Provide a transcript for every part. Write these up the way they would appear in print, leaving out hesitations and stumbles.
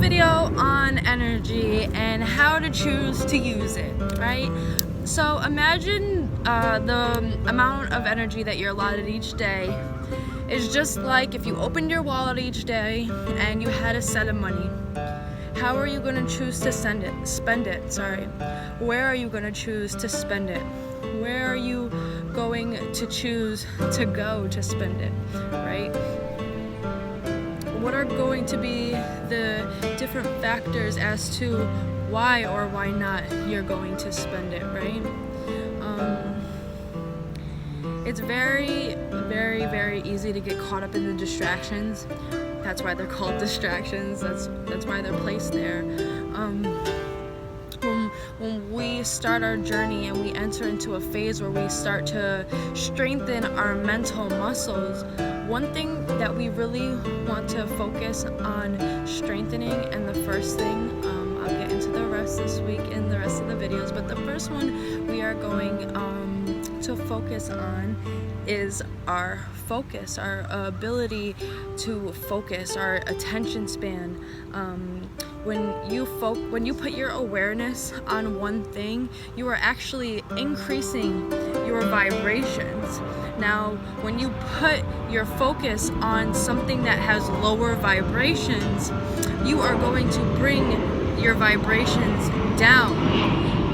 video on energy and how to choose to use it, right? So imagine the amount of energy that you're allotted each day is just like if you opened your wallet each day and you had a set of money. How are you going to choose to spend it? Where are you going to choose to spend it? Where are you going to choose to go to spend it, right? What are going to be the different factors as to why or why not you're going to spend it, right? It's very, very, very easy to get caught up in the distractions. That's why they're called distractions. That's why they're placed there. When we start our journey and we enter into a phase where we start to strengthen our mental muscles, one thing that we really want to focus on strengthening, and the first thing, I'll get into the rest this week in the rest of the videos, but the first one we are going to focus on is our focus, our ability to focus, our attention span. When you put your awareness on one thing, you are actually increasing your vibrations. Now, when you put your focus on something that has lower vibrations, you are going to bring your vibrations down.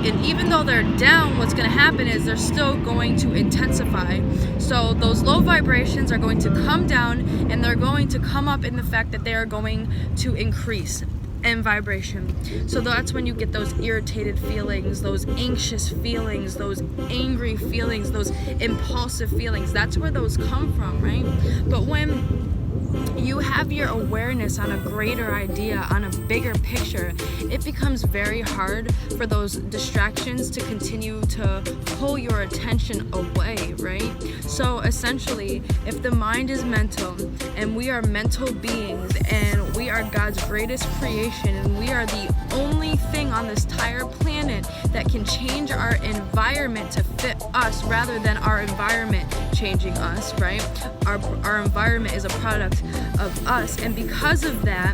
And even though they're down, what's going to happen is they're still going to intensify. So those low vibrations are going to come down, and they're going to come up in the fact that they are going to increase in vibration. So that's when you get those irritated feelings, those anxious feelings, those angry feelings, those impulsive feelings. That's where those come from, right? But when you have your awareness on a greater idea, on a bigger picture, it becomes very hard for those distractions to continue to pull your attention away, right? So essentially, if the mind is mental, and we are mental beings, and we are God's greatest creation, and we are the only thing on this entire planet that can change our environment to fit us rather than our environment changing us, right? Our environment is a product of us, and because of that,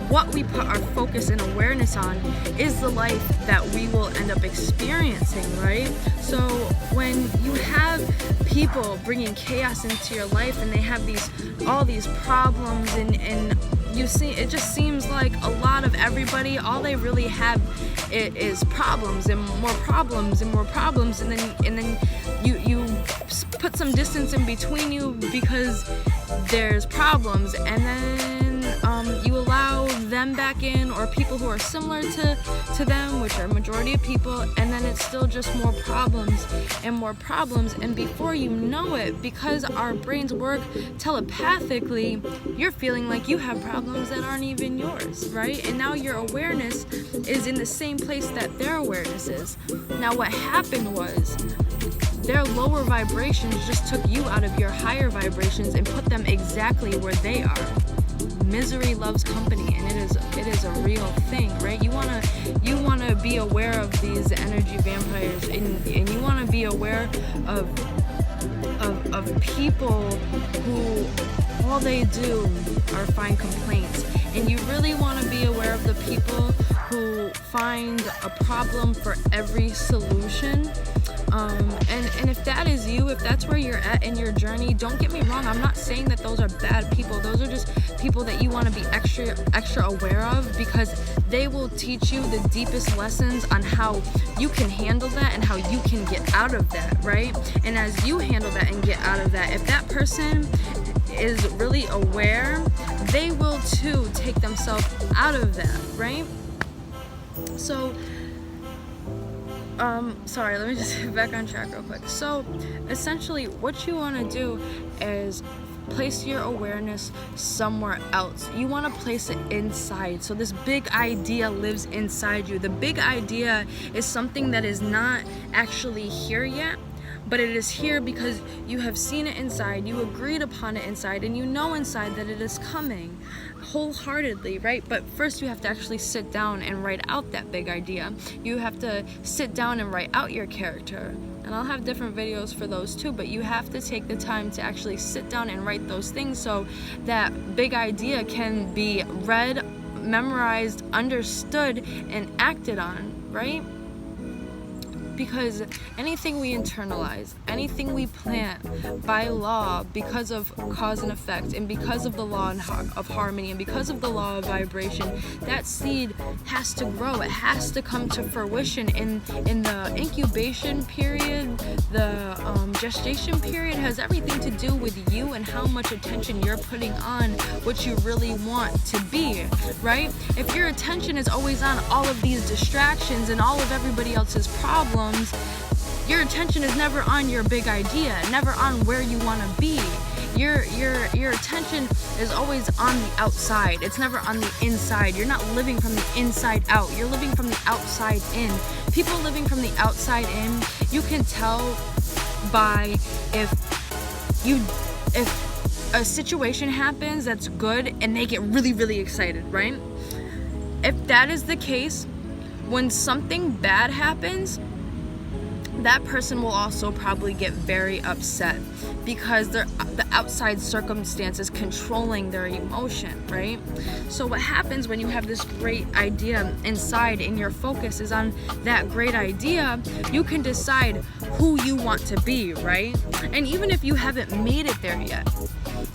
what we put our focus and awareness on is the life that we will end up experiencing, right? So when you have people bringing chaos into your life, and they have all these problems, and you see, it just seems like a lot of everybody, all they really have is problems and more problems and more problems, and then you put some distance in between you because there's problems, and then you allow them back in, or people who are similar to them, which are majority of people, and then it's still just more problems and more problems. And before you know it, because our brains work telepathically, you're feeling like you have problems that aren't even yours, right? And now your awareness is in the same place that their awareness is. Now what happened was, their lower vibrations just took you out of your higher vibrations and put them exactly where they are. Misery loves company, and it is a real thing, right? You wanna be aware of these energy vampires, and you wanna be aware of people who all they do are find complaints, and you really want to be aware of the people who find a problem for every solution. And if that is you, if that's where you're at in your journey, don't get me wrong, I'm not saying that those are bad people. Those are just people that you want to be extra aware of, because they will teach you the deepest lessons on how you can handle that and how you can get out of that, right? And as you handle that and get out of that, if that person is really aware, they will too take themselves out of that, right? So sorry, let me just get back on track real quick. So essentially what you want to do is place your awareness somewhere else. You want to place it inside. So this big idea lives inside you. The big idea is something that is not actually here yet, but it is here because you have seen it inside, you agreed upon it inside, and you know inside that it is coming wholeheartedly, right? But first you have to actually sit down and write out that big idea. You have to sit down and write out your character. And I'll have different videos for those too, but you have to take the time to actually sit down and write those things so that big idea can be read memorized, understood, and acted on, right? Because anything we internalize, anything we plant by law, because of cause and effect, and because of the law of harmony, and because of the law of vibration, that seed has to grow. It has to come to fruition. In the incubation period, the gestation period has everything to do with you and how much attention you're putting on what you really want to be, right? If your attention is always on all of these distractions and all of everybody else's problems, your attention is never on your big idea, never on where you want to be. Your attention is always on the outside. It's never on the inside. You're not living from the inside out. You're living from the outside in. People living from the outside in, you can tell by if a situation happens that's good and they get really, really excited, right? If that is the case, when something bad happens, that person will also probably get very upset because the outside circumstances controlling their emotion, right? So what happens when you have this great idea inside and your focus is on that great idea, you can decide who you want to be, right? And even if you haven't made it there yet,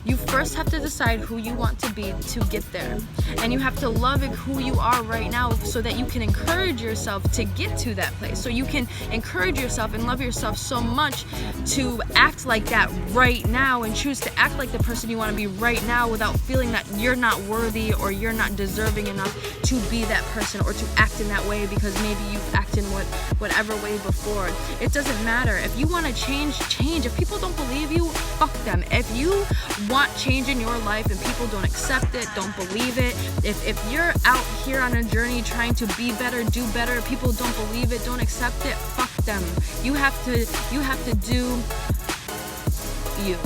you first have to decide who you want to be to get there. And you have to love who you are right now so that you can encourage yourself to get to that place. So you can encourage yourself and love yourself so much to act like that right now and choose to act like the person you want to be right now without feeling that you're not worthy or you're not deserving enough to be that person or to act in that way because maybe you've acted in whatever way before. It doesn't matter. If you want to change. If people don't believe you, fuck them. If you want change in your life and people don't accept it, don't believe it, if you're out here on a journey trying to be better, do better, people don't believe it, don't accept it, fuck them. You have to do you.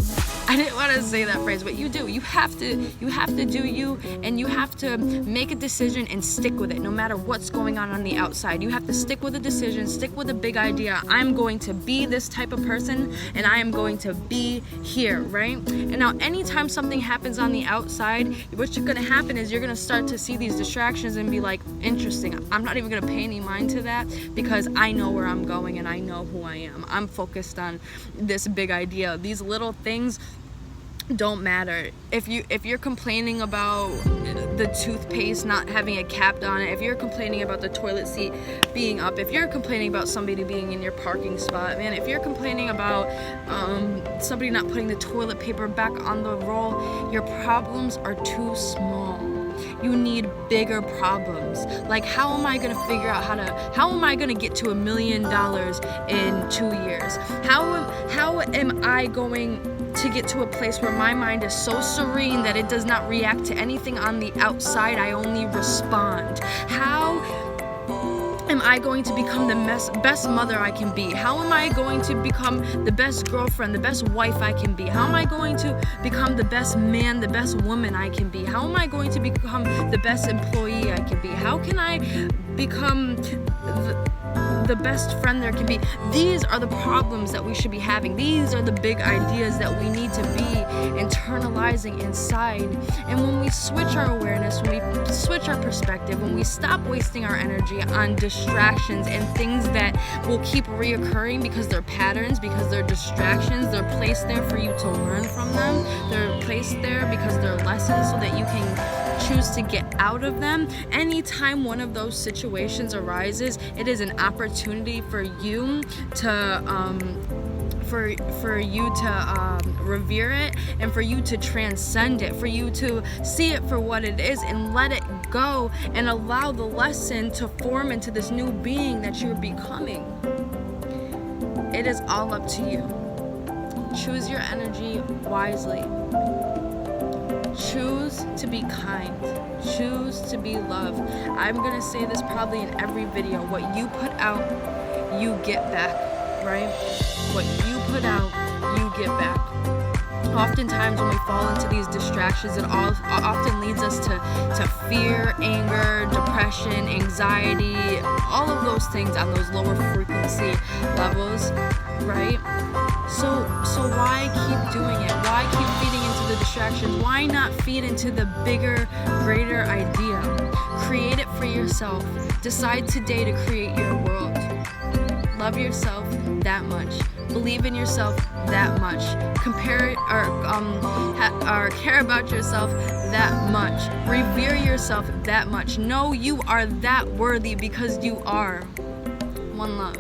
I didn't want to say that phrase, but you do. You have to do you, and you have to make a decision and stick with it no matter what's going on the outside. You have to stick with a decision, stick with a big idea. I'm going to be this type of person and I am going to be here, right? And now anytime something happens on the outside, what's going to happen is you're going to start to see these distractions and be like, interesting. I'm not even going to pay any mind to that because I know where I'm going and I know who I am. I'm focused on this big idea. These little things don't matter. If you're complaining about the toothpaste not having a cap on it, if you're complaining about the toilet seat being up, if you're complaining about somebody being in your parking spot, man, if you're complaining about somebody not putting the toilet paper back on the roll, your problems are too small. You need bigger problems. Like, how am I gonna figure out how am I gonna get to $1 million in 2 years? How am I going to get to a place where my mind is so serene that it does not react to anything on the outside? I only respond. How am I going to become the best mother I can be? How am I going to become the best girlfriend, the best wife I can be? How am I going to become the best man, the best woman I can be? How am I going to become the best employee I can be? How can I become the best friend there can be? These are the problems that we should be having. These are the big ideas that we need to be internalizing inside. And when we switch our awareness, when we switch our perspective, when we stop wasting our energy on distractions and things that will keep reoccurring because they're patterns, because they're distractions, they're placed there for you to learn from them. They're placed there because they're lessons so that you can choose to get out of them. Anytime one of those situations arises, it is an opportunity for you to revere it and for you to transcend it, for you to see it for what it is and let it go and allow the lesson to form into this new being that you're becoming. It is all up to you. Choose your energy wisely. Choose to be kind. Choose to be love. I'm gonna say this probably in every video. What you put out, you get back, right? What you put out, you get back. Oftentimes when we fall into these distractions, it often leads us to fear, anger, depression, anxiety, all of those things on those lower frequency levels, right? So why keep doing it? Why keep feeding into the distractions? Why not feed into the bigger, greater idea? yourself. Decide today to create your world. Love yourself that much. Believe in yourself that much. Compare or care about yourself that much. Revere yourself that much. Know you are that worthy because you are. One love.